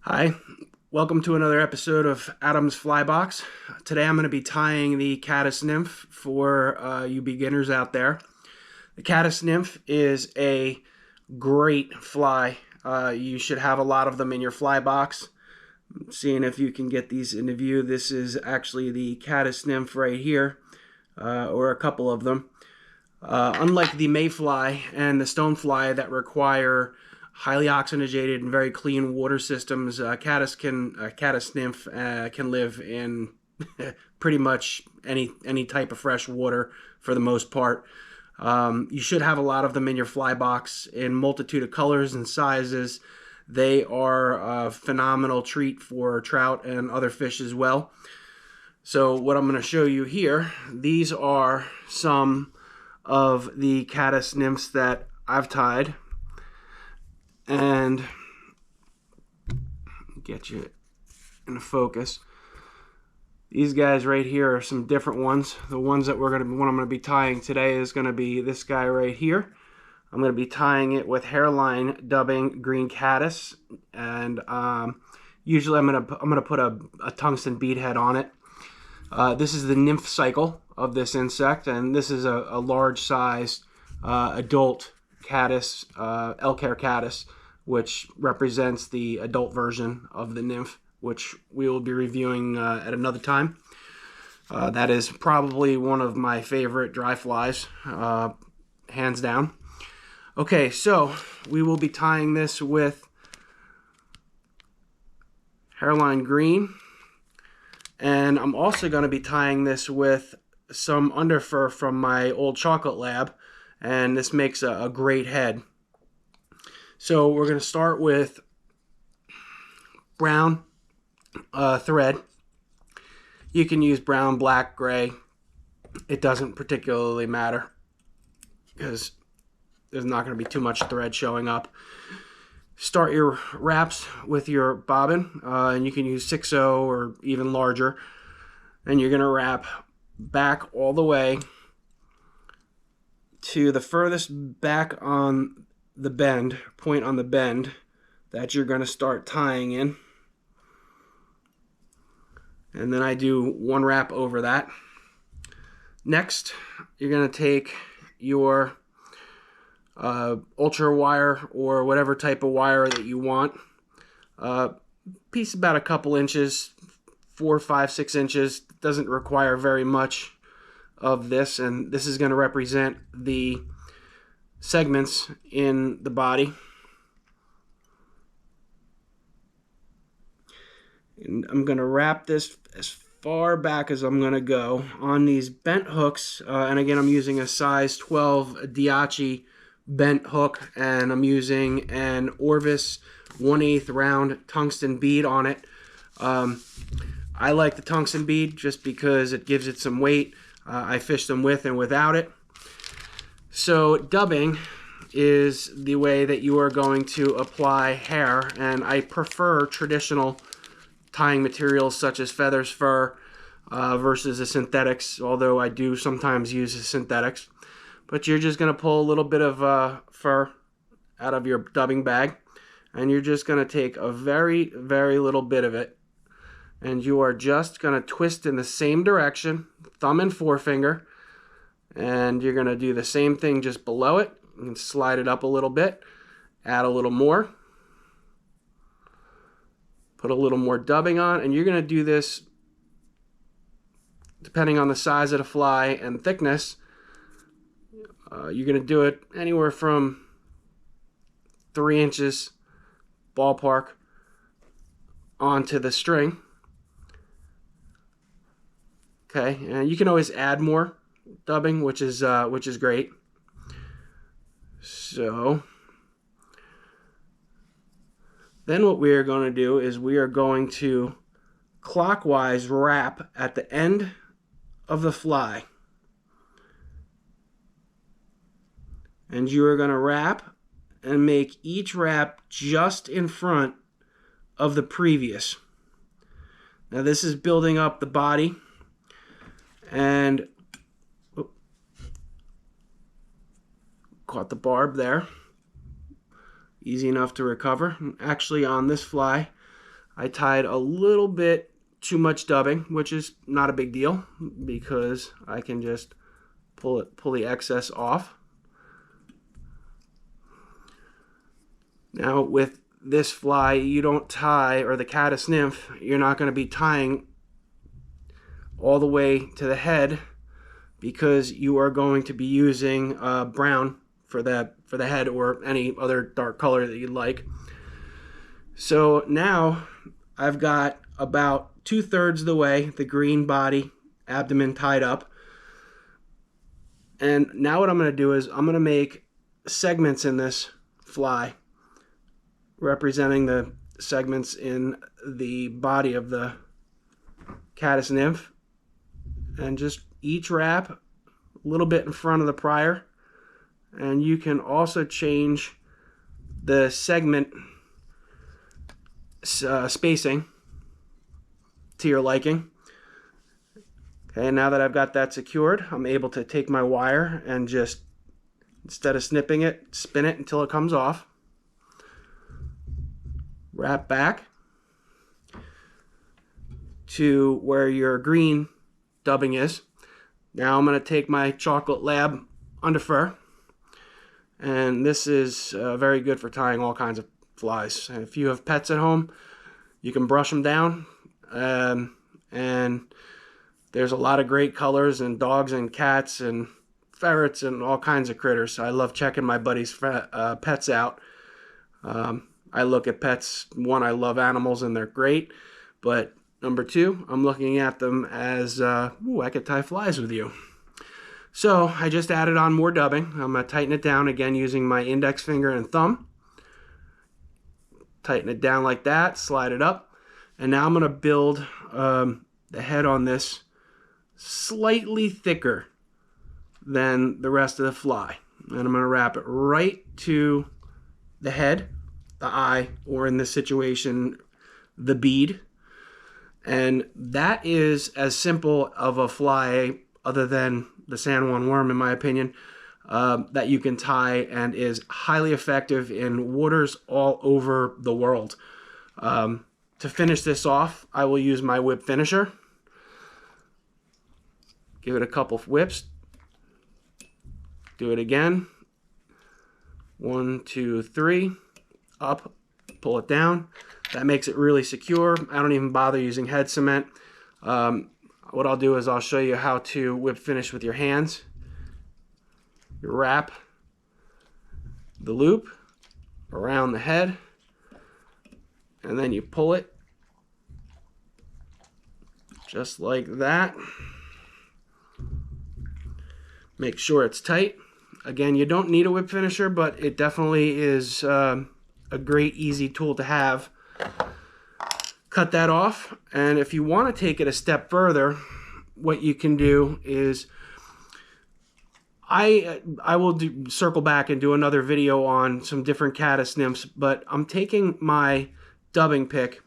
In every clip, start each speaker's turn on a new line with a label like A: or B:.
A: Hi, welcome to another episode of Adam's Flybox. Today I'm going to be tying the caddis nymph for you beginners out there. The caddis nymph is a great fly. You should have a lot of them in your fly box. Seeing if you can get these into view. This is actually the caddis nymph right here, or a couple of them. Unlike the mayfly and the stonefly that require highly oxygenated and very clean water systems, caddis nymph can live in pretty much any type of fresh water for the most part. You should have a lot of them in your fly box in multitude of colors and sizes. They are a phenomenal treat for trout and other fish as well. So what I'm going to show you here, these are some of the caddis nymphs that I've tied. And get you in focus. These guys right here are some different ones. The ones that one I'm going to be tying today is going to be this guy right here. I'm going to be tying it with hairline dubbing green caddis, and usually I'm going to put a tungsten bead head on it. This is the nymph cycle of this insect, and this is a large sized adult caddis, Elk Hair Caddis, which represents the adult version of the nymph, which we will be reviewing at another time. That is probably one of my favorite dry flies, hands down. Okay, so we will be tying this with hairline green, and I'm also going to be tying this with some underfur from my old chocolate lab, and this makes a great head. So we're going to start with brown thread. You can use brown, black, gray. It doesn't particularly matter because there's not going to be too much thread showing up. Start your wraps with your bobbin, and you can use 6/0 or even larger. And you're going to wrap back all the way to the furthest back on the bend, point on the bend that you're going to start tying in. And then I do one wrap over that. Next, you're going to take your ultra wire or whatever type of wire that you want. Piece about a couple inches, 4, 5, 6 inches. Doesn't require very much of this, and this is going to represent the segments in the body. And I'm going to wrap this as far back as I'm going to go on these bent hooks, and again I'm using a size 12 Diachi bent hook, and I'm using an Orvis 1/8 round tungsten bead on it. I like the tungsten bead just because it gives it some weight. I fish them with and without it. So dubbing is the way that you are going to apply hair, and I prefer traditional tying materials such as feathers, fur, versus the synthetics, although I do sometimes use the synthetics. But you're just going to pull a little bit of fur out of your dubbing bag, and you're just going to take a very, very little bit of it, and you are just going to twist in the same direction, thumb and forefinger, and you're going to do the same thing just below it and slide it up a little bit, add a little more, put a little more dubbing on, and you're going to do this depending on the size of the fly and thickness. You're going to do it anywhere from 3 inches ballpark onto the string. Okay, and you can always add more dubbing, which is great. So then what we are going to do is we are going to clockwise wrap at the end of the fly. And you are going to wrap and make each wrap just in front of the previous. Now this is building up the body, and caught the barb there. Easy enough to recover. Actually, on this fly, I tied a little bit too much dubbing, which is not a big deal because I can just pull the excess off. Now with this fly, you don't tie, or the caddis nymph, you're not going to be tying all the way to the head because you are going to be using brown for the head or any other dark color that you'd like. So now I've got about 2/3 of the way the green body abdomen tied up. And now what I'm going to do is I'm going to make segments in this fly representing the segments in the body of the caddis nymph, and just each wrap a little bit in front of the prior. And you can also change the segment spacing to your liking. Okay, now that I've got that secured, I'm able to take my wire and just, instead of snipping it, spin it until it comes off. Wrap back to where your green dubbing is. Now I'm going to take my chocolate lab underfur, and this is very good for tying all kinds of flies. If you have pets at home, you can brush them down, and there's a lot of great colors and dogs and cats and ferrets and all kinds of critters. I love checking my buddies' pets out. I look at pets, one, I love animals and they're great, but number two, I'm looking at them as, ooh, I could tie flies with you. So I just added on more dubbing. I'm going to tighten it down again using my index finger and thumb. Tighten it down like that, slide it up, and now I'm going to build the head on this slightly thicker than the rest of the fly. And I'm going to wrap it right to the head, the eye, or in this situation, the bead. And that is as simple of a fly, other than the San Juan worm, in my opinion, that you can tie, and is highly effective in waters all over the world. To finish this off, I will use my whip finisher. Give it a couple of whips. Do it again. 1, 2, 3. Up, pull it down. That makes it really secure. I don't even bother using head cement. What I'll do is I'll show you how to whip finish with your hands. You wrap the loop around the head, and then you pull it just like that. Make sure it's tight. Again, you don't need a whip finisher, but it definitely is a great, easy tool to have. Cut that off, and if you want to take it a step further, what you can do is I will circle back and do another video on some different caddis nymphs, but I'm taking my dubbing pick,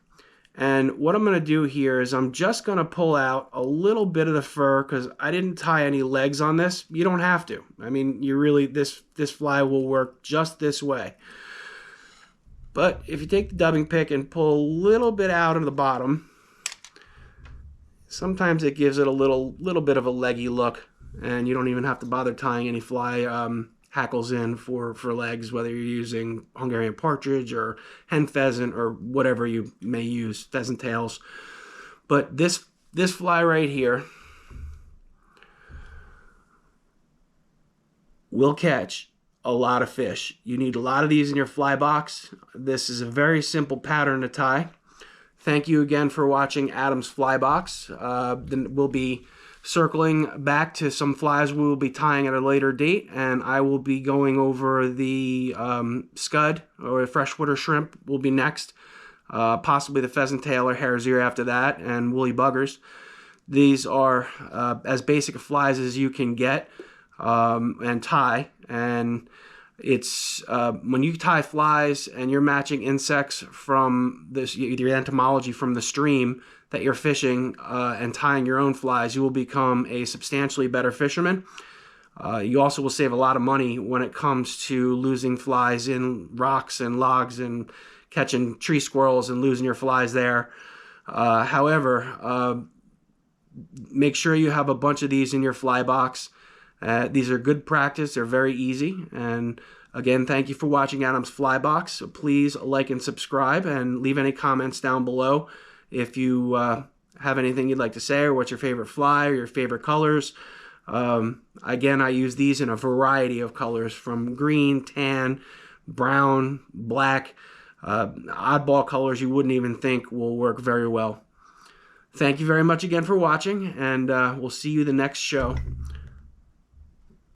A: and what I'm going to do here is I'm just going to pull out a little bit of the fur, because I didn't tie any legs on this. You don't have to. I mean, you really, this fly will work just this way. But if you take the dubbing pick and pull a little bit out of the bottom, sometimes it gives it a little bit of a leggy look, and you don't even have to bother tying any fly hackles in for legs, whether you're using Hungarian partridge or hen pheasant or whatever you may use, pheasant tails. But this fly right here will catch a lot of fish. You need a lot of these in your fly box. This is a very simple pattern to tie. Thank you again for watching Adam's Fly Box. Then we'll be circling back to some flies we will be tying at a later date, and I will be going over the scud or freshwater shrimp will be next, possibly the pheasant tail or hare's ear after that, and woolly buggers. These are as basic of flies as you can get and tie, and it's when you tie flies and you're matching insects from this, either entomology from the stream that you're fishing and tying your own flies, you will become a substantially better fisherman. You also will save a lot of money when it comes to losing flies in rocks and logs and catching tree squirrels and losing your flies there. However, make sure you have a bunch of these in your fly box. These are good practice. They're very easy. And again, thank you for watching Adam's Fly Box. So please like and subscribe and leave any comments down below if you have anything you'd like to say, or what's your favorite fly or your favorite colors. Again, I use these in a variety of colors, from green, tan, brown, black, oddball colors you wouldn't even think will work very well. Thank you very much again for watching, and we'll see you the next show.